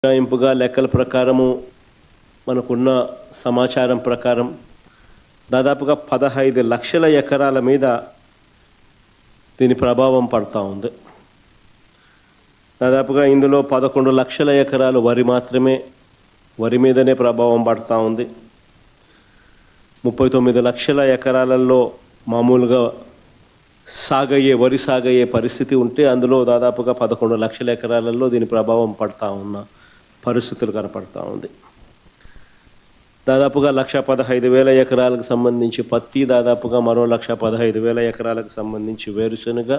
ఉజ్జాయింపుగా లెక్కల ప్రకారము మనకున్న సమాచారం ప్రకారం దాదాపుగా 15 లక్షల ఎకరాల మీద దీని ప్రభావం పడతా ఉంది. దాదాపుగా ఇందులో 11 లక్షల ఎకరాలు వరి మీదనే ప్రభావం పడతా ఉంది. 39 లక్షల ఎకరాలలో మామూలుగా వరి సాగయ్యే పరిస్థితి ఉంటే అందులో దాదాపుగా 11 లక్షల ఎకరాలలో దీని ప్రభావం పడతా ఉన్న పరిస్థితులు కనపడతా ఉంది. దాదాపుగా 1,15,000 ఎకరాలకు సంబంధించి పత్తి, దాదాపుగా మరో 1,15,000 ఎకరాలకు సంబంధించి వేరుశనగ,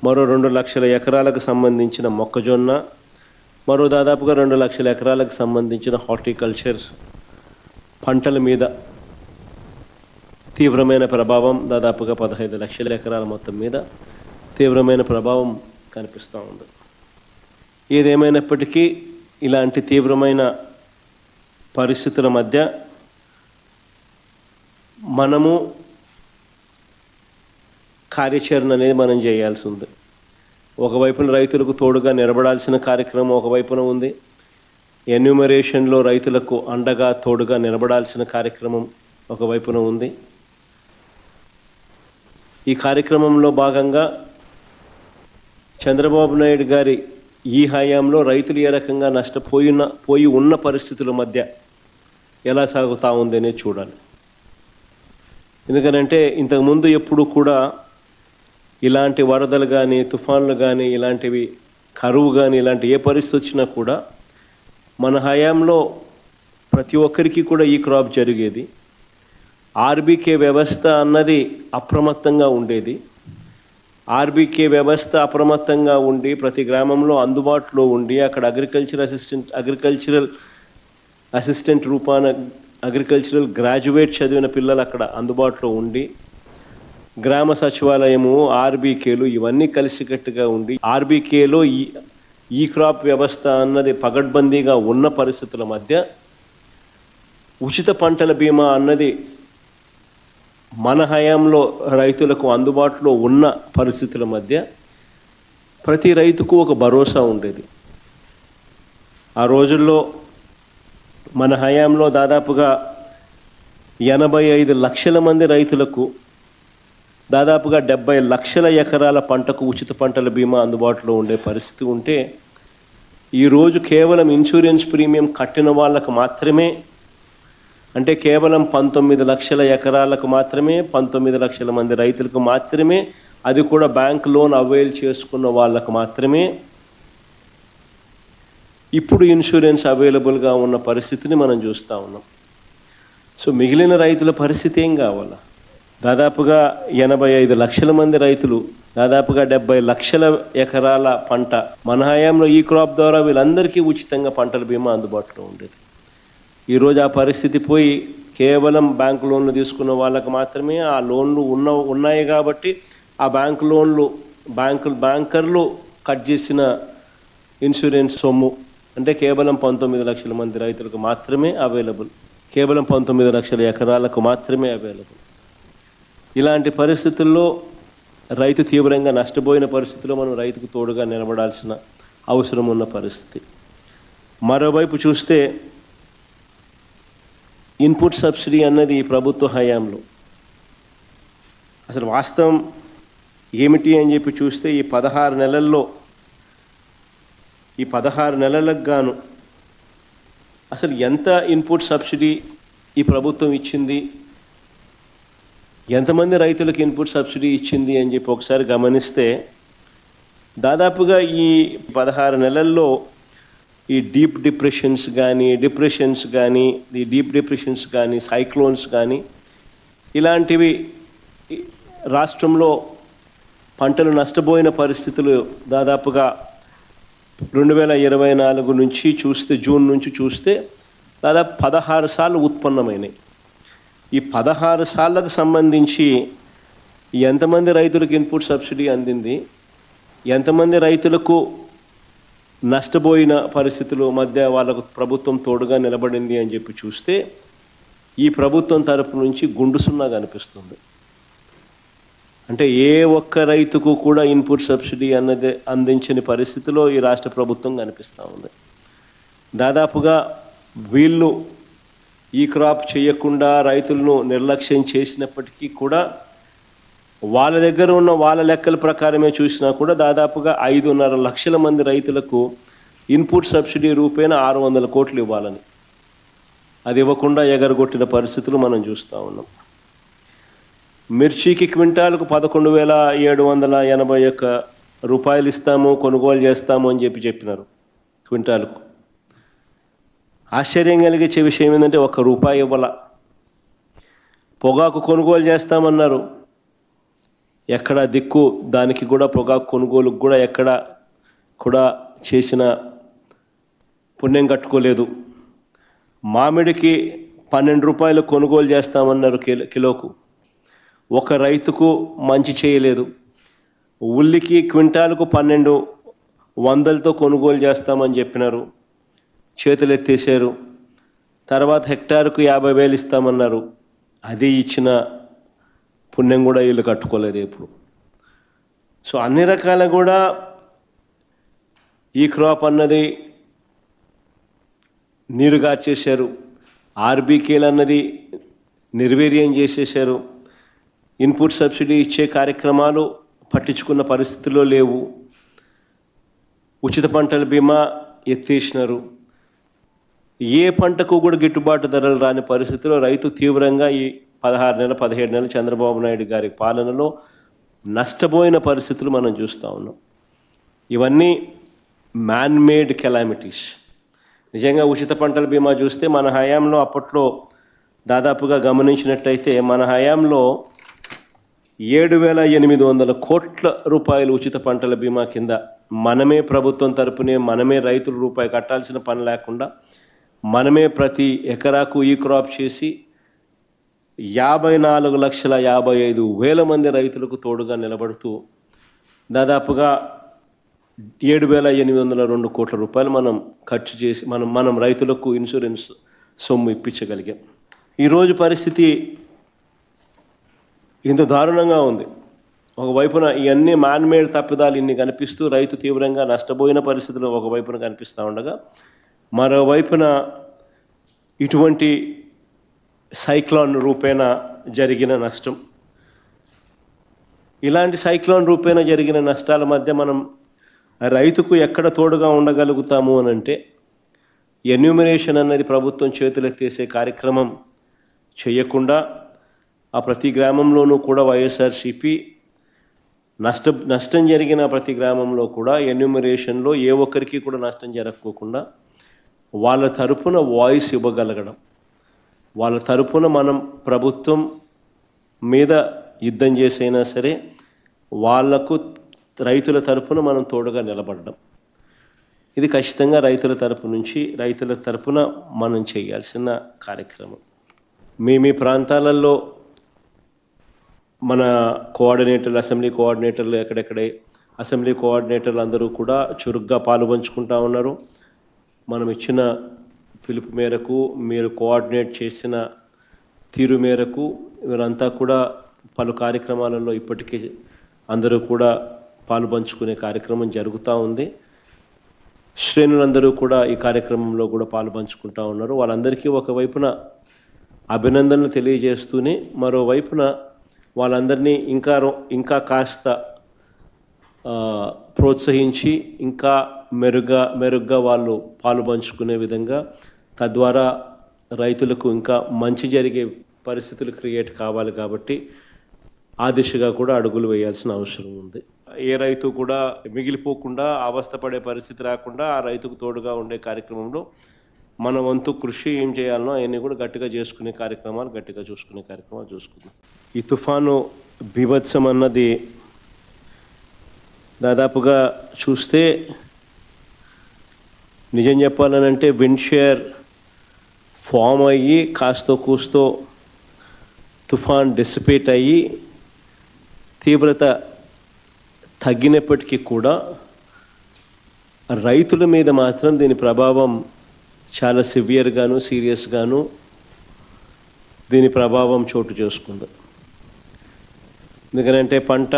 మరో 2 లక్షల ఎకరాలకు సంబంధించిన మొక్కజొన్న, మరో దాదాపుగా 2 లక్షల ఎకరాలకు సంబంధించిన హార్టికల్చర్ పంటల మీద తీవ్రమైన ప్రభావం, దాదాపుగా 15 లక్షల ఎకరాల మొత్తం మీద తీవ్రమైన ప్రభావం కనిపిస్తూ ఉంది. ఏదేమైనప్పటికీ ఇలాంటి తీవ్రమైన పరిస్థితుల మధ్య మనము కార్యాచరణ అనేది మనం చేయాల్సి ఉంది. ఒకవైపున రైతులకు తోడుగా నిలబడాల్సిన కార్యక్రమం ఒకవైపున ఉంది. ఎన్యూమరేషన్లో రైతులకు అండగా తోడుగా నిలబడాల్సిన కార్యక్రమం ఒకవైపున ఉంది. ఈ కార్యక్రమంలో భాగంగా చంద్రబాబు నాయుడు గారి ఈ హయాంలో రైతులు ఏ రకంగా నష్టపోయి ఉన్న పరిస్థితుల మధ్య ఎలా సాగుతూ ఉందనే చూడాలి. ఎందుకనంటే ఇంతకుముందు ఎప్పుడు కూడా ఇలాంటి వరదలు కానీ, తుఫాన్లు కానీ, ఇలాంటివి కరువు కానీ, ఇలాంటి ఏ పరిస్థితి వచ్చినా కూడా మన హయాంలో ప్రతి ఒక్కరికి కూడా ఈ క్రాప్ జరిగేది. ఆర్బీకే వ్యవస్థ అన్నది అప్రమత్తంగా ఉండేది. ఆర్బీకే వ్యవస్థ అప్రమత్తంగా ఉండి ప్రతి గ్రామంలో అందుబాటులో ఉండి అక్కడ అగ్రికల్చరల్ అసిస్టెంట్ రూపాన అగ్రికల్చరల్ గ్రాడ్యుయేట్ చదివిన పిల్లలు అక్కడ అందుబాటులో ఉండి, గ్రామ సచివాలయము, ఆర్బీకేలు ఇవన్నీ కలిసికట్టుగా ఉండి ఆర్బీకేలో ఈ క్రాప్ వ్యవస్థ అన్నది పగడ్బందీగా ఉన్న పరిస్థితుల మధ్య ఉచిత పంటల బీమా అన్నది మన హయాంలో రైతులకు అందుబాటులో ఉన్న పరిస్థితుల మధ్య ప్రతి రైతుకు ఒక భరోసా ఉండేది. ఆ రోజుల్లో మన హయాంలో దాదాపుగా 85 లక్షల మంది రైతులకు దాదాపుగా 70 లక్షల ఎకరాల పంటకు ఉచిత పంటల బీమా అందుబాటులో ఉండే పరిస్థితి ఉంటే, ఈరోజు కేవలం ఇన్సూరెన్స్ ప్రీమియం కట్టిన వాళ్ళకు మాత్రమే, అంటే కేవలం 19 లక్షల ఎకరాలకు మాత్రమే, 19 లక్షల మంది రైతులకు మాత్రమే, అది కూడా బ్యాంక్ లోన్ అవైల్ చేసుకున్న వాళ్ళకు మాత్రమే ఇప్పుడు ఇన్సూరెన్స్ అవైలబుల్గా ఉన్న పరిస్థితిని మనం చూస్తూ ఉన్నాం. సో మిగిలిన రైతుల పరిస్థితి ఏం కావాలా? దాదాపుగా 85 లక్షల మంది రైతులు, దాదాపుగా 70 లక్షల ఎకరాల పంట మన హయాంలో ఈ క్రాప్ ద్వారా వీళ్ళందరికీ ఉచితంగా పంటల బీమా అందుబాటులో ఉండేది. ఈరోజు ఆ పరిస్థితి పోయి కేవలం బ్యాంకు లోన్లు తీసుకున్న వాళ్ళకు మాత్రమే ఆ లోన్లు ఉన్నాయి కాబట్టి ఆ బ్యాంకర్లు కట్ చేసిన ఇన్సూరెన్స్ సొమ్ము అంటే కేవలం 19 లక్షల మంది రైతులకు మాత్రమే అవైలబుల్, కేవలం 19 లక్షల ఎకరాలకు మాత్రమే అవైలబుల్. ఇలాంటి పరిస్థితుల్లో రైతు తీవ్రంగా నష్టపోయిన పరిస్థితిలో మనం రైతుకు తోడుగా నిలబడాల్సిన అవసరం ఉన్న పరిస్థితి. మరోవైపు చూస్తే ఇన్పుట్ సబ్సిడీ అన్నది ఈ ప్రభుత్వ హయాంలో అసలు వాస్తవం ఏమిటి అని చెప్పి చూస్తే ఈ 16 నెలలకు గాను అసలు ఎంత ఇన్పుట్ సబ్సిడీ ఈ ప్రభుత్వం ఇచ్చింది, ఎంతమంది రైతులకు ఇన్పుట్ సబ్సిడీ ఇచ్చింది అని చెప్పి ఒకసారి గమనిస్తే దాదాపుగా ఈ 16 నెలల్లో ఈ డీప్ డిప్రెషన్స్ కానీ సైక్లోన్స్ కానీ ఇలాంటివి రాష్ట్రంలో పంటలు నష్టపోయిన పరిస్థితులు దాదాపుగా 2024 నుంచి చూస్తే, జూన్ నుంచి చూస్తే దాదాపు 16 సార్లు ఉత్పన్నమైనాయి. ఈ 16 సార్లకు సంబంధించి ఎంతమంది రైతులకు ఇన్పుట్ సబ్సిడీ అందింది, ఎంతమంది రైతులకు నష్టపోయిన పరిస్థితుల మధ్య వాళ్ళకు ప్రభుత్వం తోడుగా నిలబడింది అని చెప్పి చూస్తే ఈ ప్రభుత్వం తరపు నుంచి గుండు సున్నా కనిపిస్తుంది. అంటే ఏ ఒక్క రైతుకు కూడా ఇన్పుట్ సబ్సిడీ అన్నది అందించని పరిస్థితిలో ఈ రాష్ట్ర ప్రభుత్వం కనిపిస్తూ ఉంది. దాదాపుగా వీళ్ళు ఈ క్రాప్ చేయకుండా రైతులను నిర్లక్ష్యం చేసినప్పటికీ కూడా వాళ్ళ దగ్గర ఉన్న వాళ్ళ లెక్కల ప్రకారమే చూసినా కూడా దాదాపుగా 5.5 లక్షల మంది రైతులకు ఇన్పుట్ సబ్సిడీ రూపేణ 600 కోట్లు ఇవ్వాలని, అది ఇవ్వకుండా ఎగరగొట్టిన పరిస్థితులు మనం చూస్తూ ఉన్నాం. మిర్చికి క్వింటాలకు 11,781 రూపాయలు ఇస్తాము, కొనుగోలు చేస్తాము అని చెప్పినారు క్వింటాలకు. ఆశ్చర్యం కలిగించే విషయం ఏంటంటే ₹1 ఇవ్వాల. పొగాకు కొనుగోలు చేస్తామన్నారు, ఎక్కడ దిక్కు దానికి కూడా పొగాకు కొనుగోలుకు కూడా ఎక్కడ కూడా చేసిన పుణ్యం కట్టుకోలేదు. మామిడికి ₹12 కొనుగోలు చేస్తామన్నారు కిలోకు, ఒక రైతుకు మంచి చేయలేదు. ఉల్లికి క్వింటాలకు 1200తో కొనుగోలు చేస్తామని చెప్పినారు, చేతులు ఎత్తేసారు. తర్వాత హెక్టార్కు 50,000 ఇస్తామన్నారు, అది ఇచ్చిన పుణ్యం కూడా వీళ్ళు కట్టుకోలేదు ఎప్పుడు. సో అన్ని రకాల కూడా ఈ క్రాప్ అన్నది నీరుగార్చేశారు. ఆర్బీకేలు అన్నది నిర్వీర్యం చేసేశారు. ఇన్పుట్ సబ్సిడీ ఇచ్చే కార్యక్రమాలు పట్టించుకున్న పరిస్థితుల్లో లేవు. ఉచిత పంటల బీమా ఎత్తేసినారు. ఏ పంటకు కూడా గిట్టుబాటు ధరలు రాని పరిస్థితిలో రైతు తీవ్రంగా ఈ 16 నెలలు 17 నెలలు చంద్రబాబు నాయుడు గారి పాలనలో నష్టపోయిన పరిస్థితులు మనం చూస్తూ ఉన్నాం. ఇవన్నీ మ్యాన్ మేడ్ కెలామిటీస్. నిజంగా ఉచిత పంటల బీమా చూస్తే మన హయాంలో అప్పట్లో దాదాపుగా గమనించినట్లయితే మన హయాంలో 7,800 కోట్ల రూపాయలు ఉచిత పంటల బీమా కింద మనమే ప్రభుత్వం తరపునే మనమే రైతులు రూపాయి కట్టాల్సిన పని లేకుండా మనమే ప్రతి ఎకరాకు ఈ క్రాప్ చేసి 54,55,000 మంది రైతులకు తోడుగా నిలబడుతూ దాదాపుగా 7,802 కోట్ల రూపాయలు మనం ఖర్చు చేసి మనం రైతులకు ఇన్సూరెన్స్ సొమ్ము ఇప్పించగలిగాం. ఈరోజు పరిస్థితి ఇంత దారుణంగా ఉంది. ఒకవైపున ఇవన్నీ మ్యాన్మేడ్ తప్పిదాలు ఇన్ని కనిపిస్తూ రైతు తీవ్రంగా నష్టపోయిన పరిస్థితులు ఒకవైపున కనిపిస్తూ ఉండగా, మరోవైపున ఇటువంటి సైక్లోన్ రూపేణ జరిగిన నష్టం, ఇలాంటి సైక్లోన్ రూపేణ జరిగిన నష్టాల మధ్య మనం రైతుకు ఎక్కడ తోడుగా ఉండగలుగుతాము అని అంటే ఎన్యూమరేషన్ అన్నది ప్రభుత్వం చేతులెత్తేసే కార్యక్రమం చేయకుండా ఆ ప్రతి గ్రామంలోనూ కూడా వైఎస్ఆర్సీపీ నష్టం జరిగిన ప్రతి గ్రామంలో కూడా ఎన్యూమరేషన్లో ఏ ఒక్కరికి కూడా నష్టం జరగకోకుండా వాళ్ళ తరపున వాయిస్ ఇవ్వగలగడం, వాళ్ళ తరపున మనం ప్రభుత్వం మీద యుద్ధం చేసైనా సరే వాళ్లకు రైతుల తరపున మనం తోడుగా నిలబడడం, ఇది ఖచ్చితంగా రైతుల తరపున మనం చేయాల్సిన కార్యక్రమం. మీ ప్రాంతాలలో మన కోఆర్డినేటర్లు, అసెంబ్లీ కోఆర్డినేటర్లు ఎక్కడెక్కడే అసెంబ్లీ కోఆర్డినేటర్లు అందరూ కూడా చురుగ్గా పాలుపంచుకుంటూ ఉన్నారు. మనం ఇచ్చిన పిలుపు మేరకు, మీరు కోఆర్డినేట్ చేసిన తీరు మేరకు వీరంతా కూడా పలు కార్యక్రమాలలో ఇప్పటికీ అందరూ కూడా పాలుపంచుకునే కార్యక్రమం జరుగుతూ ఉంది. శ్రేణులందరూ కూడా ఈ కార్యక్రమంలో కూడా పాలుపంచుకుంటూ ఉన్నారు. వాళ్ళందరికీ ఒకవైపున అభినందనలు తెలియజేస్తూనే మరోవైపున వాళ్ళందరినీ ఇంకా కాస్త ప్రోత్సహించి ఇంకా మెరుగ్గా వాళ్ళు పాలుపంచుకునే విధంగా, తద్వారా రైతులకు ఇంకా మంచి జరిగే పరిస్థితులు క్రియేట్ కావాలి. కాబట్టి ఆ దిశగా కూడా అడుగులు వేయాల్సిన అవసరం ఉంది. ఏ రైతు కూడా మిగిలిపోకుండా అవస్థపడే పరిస్థితి రాకుండా ఆ రైతుకు తోడుగా ఉండే కార్యక్రమంలో మన వంతు కృషి ఏం చేయాలనో అవన్నీ కూడా గట్టిగా చూసుకునే కార్యక్రమాలు చూసుకుందాం. ఈ తుఫాను బీభత్సం అన్నది దాదాపుగా చూస్తే నిజం చెప్పాలనంటే విండ్షేర్ ఫామ్ అయ్యి కాస్తో కూస్తో తుఫాన్ డిసిపేట్ అయ్యి తీవ్రత తగ్గినప్పటికీ కూడా రైతుల మీద మాత్రం దీని ప్రభావం చాలా సివియర్గాను సీరియస్గాను దీని ప్రభావం చోటు చేసుకుంది. ఎందుకంటే పంట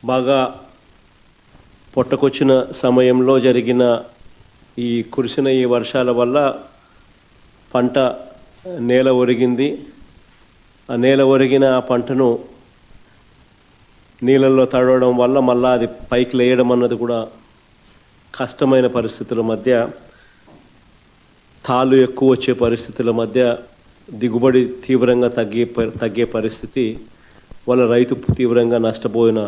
బాగా పొట్టకొచ్చిన సమయంలో జరిగిన కురిసిన ఈ వర్షాల వల్ల పంట నేల ఒరిగింది. ఆ నేల ఒరిగిన ఆ పంటను నీళ్ళల్లో తడవడం వల్ల మళ్ళీ అది పైకి లేయడం అన్నది కూడా కష్టమైన పరిస్థితుల మధ్య, తాళ్ళు ఎక్కువ వచ్చే పరిస్థితుల మధ్య దిగుబడి తీవ్రంగా తగ్గే పరిస్థితి వల్ల రైతు తీవ్రంగా నష్టపోయిన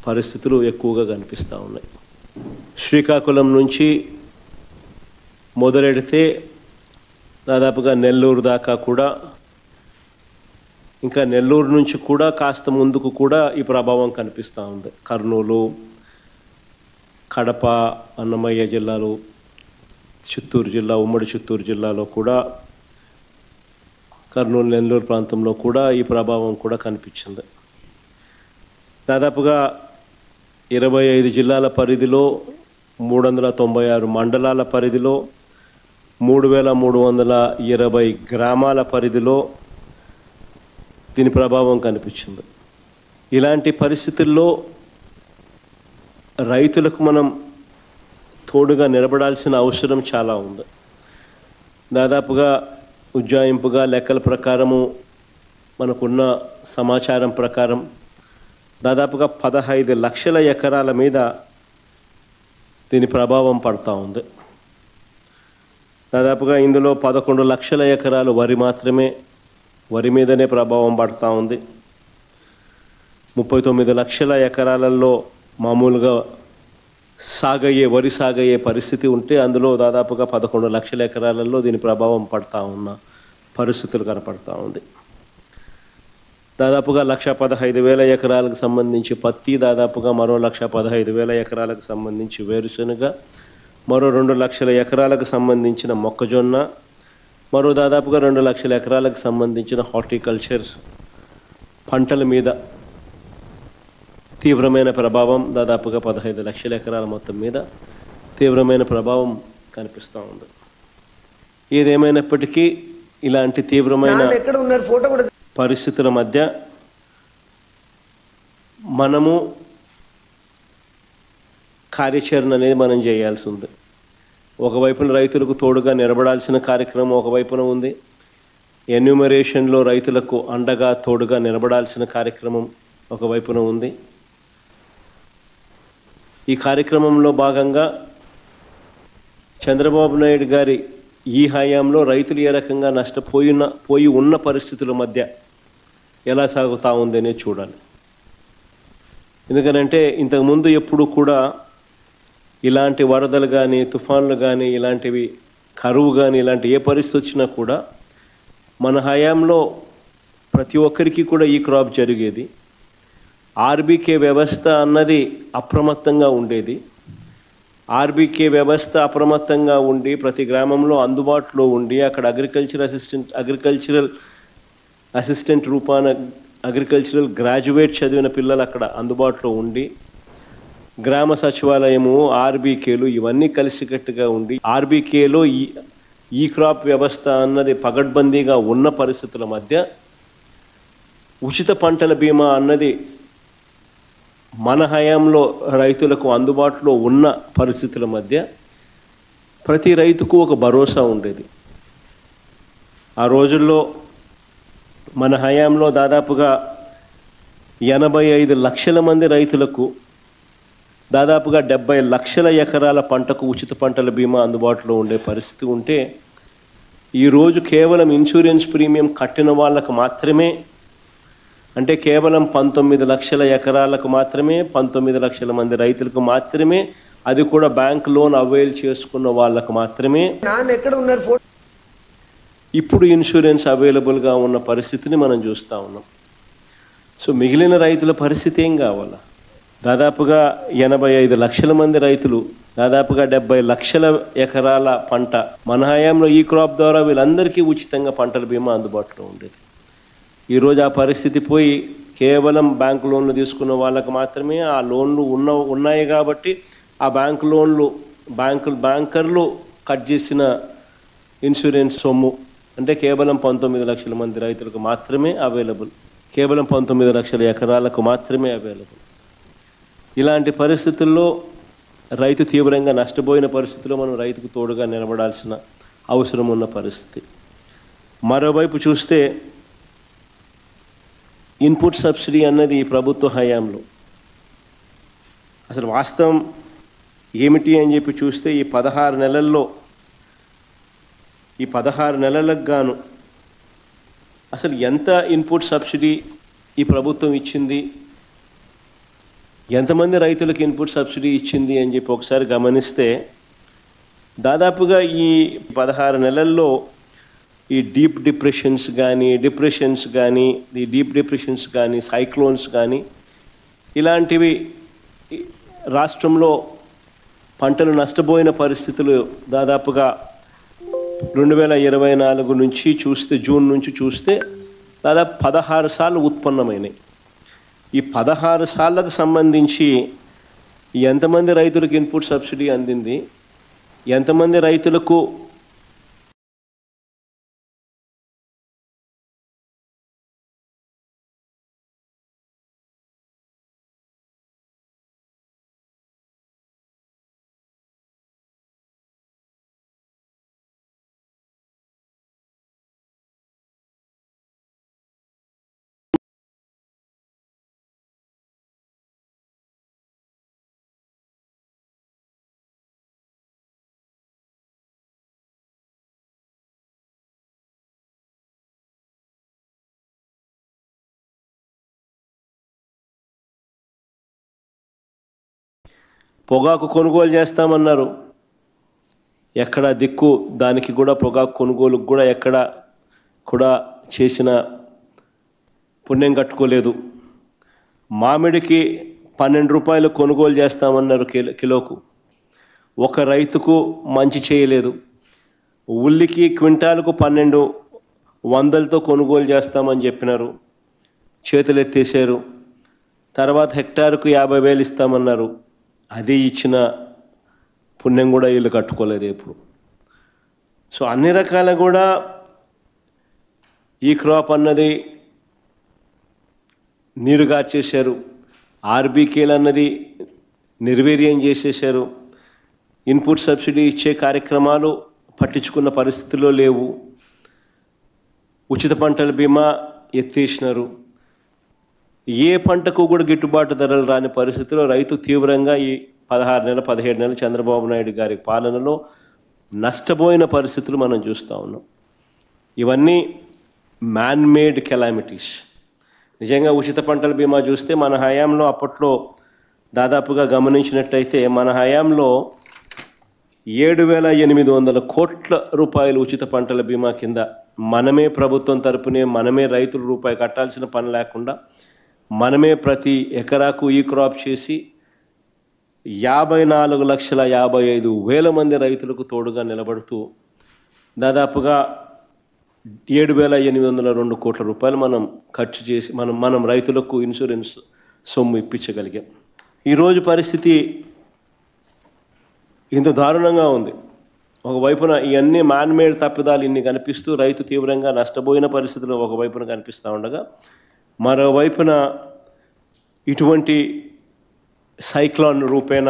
పరిస్థితులు ఎక్కువగా కనిపిస్తూ ఉన్నాయి. శ్రీకాకుళం నుంచి మొదలెడితే దాదాపుగా నెల్లూరు దాకా కూడా, ఇంకా నెల్లూరు నుంచి కూడా కాస్త ముందుకు కూడా ఈ ప్రభావం కనిపిస్తూ ఉంది. కర్నూలు, కడప, అన్నమయ్య జిల్లాలు, చిత్తూరు జిల్లా, ఉమ్మడి చిత్తూరు జిల్లాలో కూడా, కర్నూలు, నెల్లూరు ప్రాంతంలో కూడా ఈ ప్రభావం కూడా కనిపించింది. దాదాపుగా 25 జిల్లాల పరిధిలో, 396 మండలాల పరిధిలో, 3320 గ్రామాల పరిధిలో దీని ప్రభావం కనిపించింది. ఇలాంటి పరిస్థితుల్లో రైతులకు మనం తోడుగా నిలబడాల్సిన అవసరం చాలా ఉంది. దాదాపుగా ఉజ్జాయింపుగా లెక్కల ప్రకారము, మనకున్న సమాచారం ప్రకారం దాదాపుగా 15 లక్షల ఎకరాల మీద దీని ప్రభావం పడుతూ ఉంది. దాదాపుగా ఇందులో 11 లక్షల ఎకరాలు వరి మీదనే ప్రభావం పడుతూ ఉంది. 39 లక్షల ఎకరాలలో మామూలుగా వరి సాగయ్యే పరిస్థితి ఉంటే, అందులో దాదాపుగా 11 లక్షల ఎకరాలలో దీని ప్రభావం పడుతూ ఉన్న పరిస్థితులు కనపడతా ఉంది. దాదాపుగా 1,15,000 ఎకరాలకు సంబంధించి పత్తి, దాదాపుగా మరో 1,15,000 ఎకరాలకు సంబంధించి వేరుశనగ, మరో 2 లక్షల ఎకరాలకు సంబంధించిన మొక్కజొన్న, మరో దాదాపుగా 2 లక్షల ఎకరాలకు సంబంధించిన హార్టికల్చర్ పంటల మీద తీవ్రమైన ప్రభావం, దాదాపుగా 15 లక్షల ఎకరాల మొత్తం మీద తీవ్రమైన ప్రభావం కనిపిస్తూ ఉంది. ఏదేమైనప్పటికీ ఇలాంటి తీవ్రమైన పరిస్థితుల మధ్య మనము కార్యాచరణ అనేది మనం చేయాల్సి ఉంది. ఒకవైపున రైతులకు తోడుగా నిలబడాల్సిన కార్యక్రమం ఒకవైపున ఉంది. ఎన్యూమరేషన్లో రైతులకు అండగా తోడుగా నిలబడాల్సిన కార్యక్రమం ఒకవైపున ఉంది. ఈ కార్యక్రమంలో భాగంగా చంద్రబాబు నాయుడు గారి ఈ హయాంలో రైతులు ఏ రకంగా పోయి ఉన్న పరిస్థితుల మధ్య ఎలా సాగుతూ ఉందనే చూడాలి. ఎందుకనంటే ఇంతకుముందు ఎప్పుడు కూడా ఇలాంటి వరదలు కానీ, తుఫాన్లు కానీ, ఇలాంటివి కరువు కానీ, ఇలాంటి ఏ పరిస్థితి వచ్చినా కూడా మన హయాంలో ప్రతి ఒక్కరికి కూడా ఈ క్రాప్ జరిగేది. ఆర్బీకే వ్యవస్థ అన్నది అప్రమత్తంగా ఉండేది. ఆర్బీకే వ్యవస్థ అప్రమత్తంగా ఉండి ప్రతి గ్రామంలో అందుబాటులో ఉండి, అక్కడ అగ్రికల్చరల్ అసిస్టెంట్ రూపాన అగ్రికల్చరల్ గ్రాడ్యుయేట్ చదివిన పిల్లలు అక్కడ అందుబాటులో ఉండి, గ్రామ సచివాలయము, ఆర్బీకేలు ఇవన్నీ కలిసికట్టుగా ఉండి, ఆర్బీకేలో ఈ క్రాప్ వ్యవస్థ అన్నది పగడ్బందీగా ఉన్న పరిస్థితుల మధ్య ఉచిత పంటల బీమా అన్నది మన హయాంలో రైతులకు అందుబాటులో ఉన్న పరిస్థితుల మధ్య ప్రతి రైతుకు ఒక భరోసా ఉండేది. ఆ రోజుల్లో మన హయాంలో దాదాపుగా 85 లక్షల మంది రైతులకు దాదాపుగా 70 లక్షల ఎకరాల పంటకు ఉచిత పంటల బీమా అందుబాటులో ఉండే పరిస్థితి ఉంటే, ఈరోజు కేవలం ఇన్సూరెన్స్ ప్రీమియం కట్టిన వాళ్ళకు మాత్రమే, అంటే కేవలం 19 లక్షల ఎకరాలకు మాత్రమే, 19 లక్షల మంది రైతులకు మాత్రమే, అది కూడా బ్యాంక్ లోన్ అవైల్ చేసుకున్న వాళ్ళకు మాత్రమే ఇప్పుడు ఇన్సూరెన్స్ అవైలబుల్గా ఉన్న పరిస్థితిని మనం చూస్తూ ఉన్నాం. సో మిగిలిన రైతుల పరిస్థితి ఏం కావాలా? దాదాపుగా 85 లక్షల మంది రైతులు, దాదాపుగా 70 లక్షల ఎకరాల పంట మన హయాంలో ఈ క్రాప్ ద్వారా వీళ్ళందరికీ ఉచితంగా పంటల బీమా అందుబాటులో ఉండేది. ఈరోజు ఆ పరిస్థితి పోయి కేవలం బ్యాంకు లోన్లు తీసుకున్న వాళ్ళకు మాత్రమే ఆ లోన్లు ఉన్నాయి కాబట్టి ఆ బ్యాంకర్లు కట్ చేసిన ఇన్సూరెన్స్ సొమ్ము అంటే కేవలం 19 లక్షల మంది రైతులకు మాత్రమే అవైలబుల్, కేవలం 19 లక్షల ఎకరాలకు మాత్రమే అవైలబుల్. ఇలాంటి పరిస్థితుల్లో రైతు తీవ్రంగా నష్టపోయిన పరిస్థితిలో మనం రైతుకు తోడుగా నిలబడాల్సిన అవసరం ఉన్న పరిస్థితి. మరోవైపు చూస్తే ఇన్పుట్ సబ్సిడీ అన్నది ఈ ప్రభుత్వ హయాంలో అసలు వాస్తవం ఏమిటి అని చెప్పి చూస్తే ఈ 16 నెలల్లో ఈ 16 నెలలకు గాను అసలు ఎంత ఇన్పుట్ సబ్సిడీ ఈ ప్రభుత్వం ఇచ్చింది, ఎంతమంది రైతులకు ఇన్పుట్ సబ్సిడీ ఇచ్చింది అని చెప్పి ఒకసారి గమనిస్తే దాదాపుగా ఈ 16 నెలల్లో ఈ డీప్ డిప్రెషన్స్ కానీ సైక్లోన్స్ కానీ ఇలాంటివి రాష్ట్రంలో పంటలు నష్టపోయిన పరిస్థితులు దాదాపుగా 2024 నుంచి చూస్తే జూన్ నుంచి చూస్తే దాదాపు 16 సార్లు ఉత్పన్నమైనాయి. ఈ 16 సార్లకు సంబంధించి ఎంతమంది రైతులకు ఇన్పుట్ సబ్సిడీ అందింది, ఎంతమంది రైతులకు పొగాకు కొనుగోలు చేస్తామన్నారు, ఎక్కడ దిక్కు దానికి కూడా పొగాకు కొనుగోలుకు కూడా ఎక్కడ కూడా చేసిన పుణ్యం కట్టుకోలేదు. మామిడికి 12 రూపాయలు కొనుగోలు చేస్తామన్నారు కిలోకు, ఒక రైతుకు మంచి చేయలేదు. ఉల్లికి క్వింటాలకు 1200తో కొనుగోలు చేస్తామని చెప్పినారు, చేతులు ఎత్తేసారు. తర్వాత హెక్టారుకు 50,000 ఇస్తామన్నారు, అది ఇచ్చిన పుణ్యం కూడా వీళ్ళు కట్టుకోలేదు ఎప్పుడు. సో అన్ని రకాల కూడా ఈ క్రాప్ అన్నది నీరుగార్చేశారు, ఆర్బీకేలు అన్నది నిర్వీర్యం చేసేశారు. ఇన్పుట్ సబ్సిడీ ఇచ్చే కార్యక్రమాలు పట్టించుకున్న పరిస్థితుల్లో లేవు. ఉచిత పంటల బీమా ఎత్తేసినారు. ఏ పంటకు కూడా గిట్టుబాటు ధరలు రాని పరిస్థితిలో రైతు తీవ్రంగా ఈ 17 నెలలు చంద్రబాబు నాయుడు గారి పాలనలో నష్టపోయిన పరిస్థితులు మనం చూస్తూ ఉన్నాం. ఇవన్నీ మ్యాన్మేడ్ కెలామిటీస్. నిజంగా ఉచిత పంటల బీమా చూస్తే మన హయాంలో అప్పట్లో దాదాపుగా గమనించినట్లయితే మన హయాంలో 7,800 కోట్ల రూపాయలు ఉచిత పంటల బీమా కింద మనమే ప్రభుత్వం తరపునే మనమే రైతులు రూపాయి కట్టాల్సిన పని లేకుండా మనమే ప్రతి ఎకరాకు ఈ క్రాప్ చేసి 54,55,000 మంది రైతులకు తోడుగా నిలబడుతూ దాదాపుగా 7,802 కోట్ల రూపాయలు మనం ఖర్చు చేసి మనం రైతులకు ఇన్సూరెన్స్ సొమ్ము ఇప్పించగలిగాం. ఈరోజు పరిస్థితి ఇంత దారుణంగా ఉంది. ఒకవైపున ఇవన్నీ మ్యాన్మేడ్ తప్పిదాలు ఇన్ని కనిపిస్తూ రైతు తీవ్రంగా నష్టపోయిన పరిస్థితులు ఒకవైపున కనిపిస్తూ ఉండగా, మరోవైపున ఇటువంటి సైక్లోన్ రూపేణ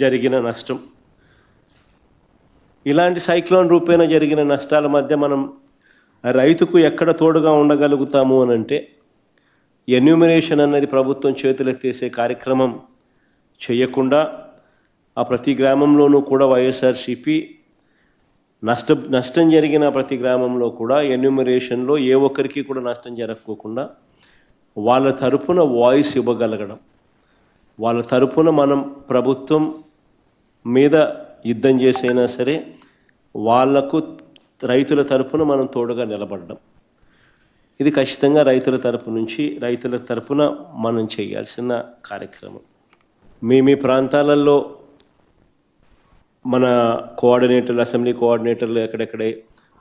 జరిగిన నష్టం, ఇలాంటి సైక్లోన్ రూపేణ జరిగిన నష్టాల మధ్య మనం రైతుకు ఎక్కడ తోడుగా ఉండగలుగుతాము అని అంటే ఎన్యూమరేషన్ అన్నది ప్రభుత్వం చేతులెత్తేసే కార్యక్రమం చేయకుండా ఆ ప్రతి గ్రామంలోనూ కూడా వైఎస్ఆర్సీపీ నష్టం జరిగిన ప్రతి గ్రామంలో కూడా ఎన్యూమరేషన్లో ఏ ఒక్కరికి కూడా నష్టం జరగకోకుండా వాళ్ళ తరపున వాయిస్ ఇవ్వగలగడం, వాళ్ళ తరపున మనం ప్రభుత్వం మీద యుద్ధం చేసైనా సరే వాళ్లకు రైతుల తరపున మనం తోడుగా నిలబడడం, ఇది ఖచ్చితంగా రైతుల తరపున మనం చేయాల్సిన కార్యక్రమం. మీ ప్రాంతాలలో మన కోఆర్డినేటర్లు, అసెంబ్లీ కోఆర్డినేటర్లు ఎక్కడెక్కడే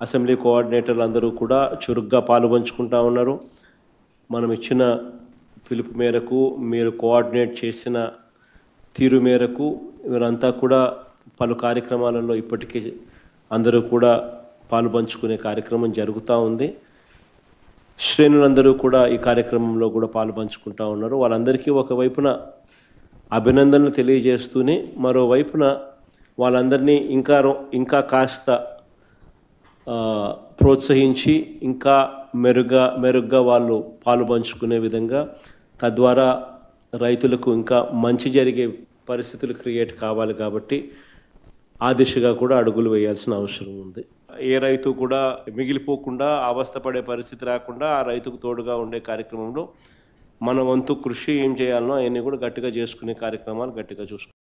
అసెంబ్లీ కోఆర్డినేటర్లు అందరూ కూడా చురుగ్గా పాలుపంచుకుంటూ ఉన్నారు. మనం ఇచ్చిన పిలుపు మేరకు, మీరు కోఆర్డినేట్ చేసిన తీరు మేరకు వీరంతా కూడా పలు కార్యక్రమాలలో ఇప్పటికీ అందరూ కూడా పాలుపంచుకునే కార్యక్రమం జరుగుతూ ఉంది. శ్రేణులందరూ కూడా ఈ కార్యక్రమంలో కూడా పాలుపంచుకుంటూ ఉన్నారు. వాళ్ళందరికీ ఒకవైపున అభినందనలు తెలియజేస్తూనే మరోవైపున వాళ్ళందరినీ ఇంకా కాస్త ప్రోత్సహించి ఇంకా మెరుగ్గా వాళ్ళు పాలు పంచుకునే విధంగా, తద్వారా రైతులకు ఇంకా మంచి జరిగే పరిస్థితులు క్రియేట్ కావాలి. కాబట్టి ఆ దిశగా కూడా అడుగులు వేయాల్సిన అవసరం ఉంది. ఏ రైతు కూడా మిగిలిపోకుండా అవస్థపడే పరిస్థితి రాకుండా ఆ రైతుకు తోడుగా ఉండే కార్యక్రమంలో మన వంతు కృషి ఏం చేయాలనో అవన్నీ కూడా గట్టిగా చేసుకునే కార్యక్రమాలు గట్టిగా చూసుకోవాలి.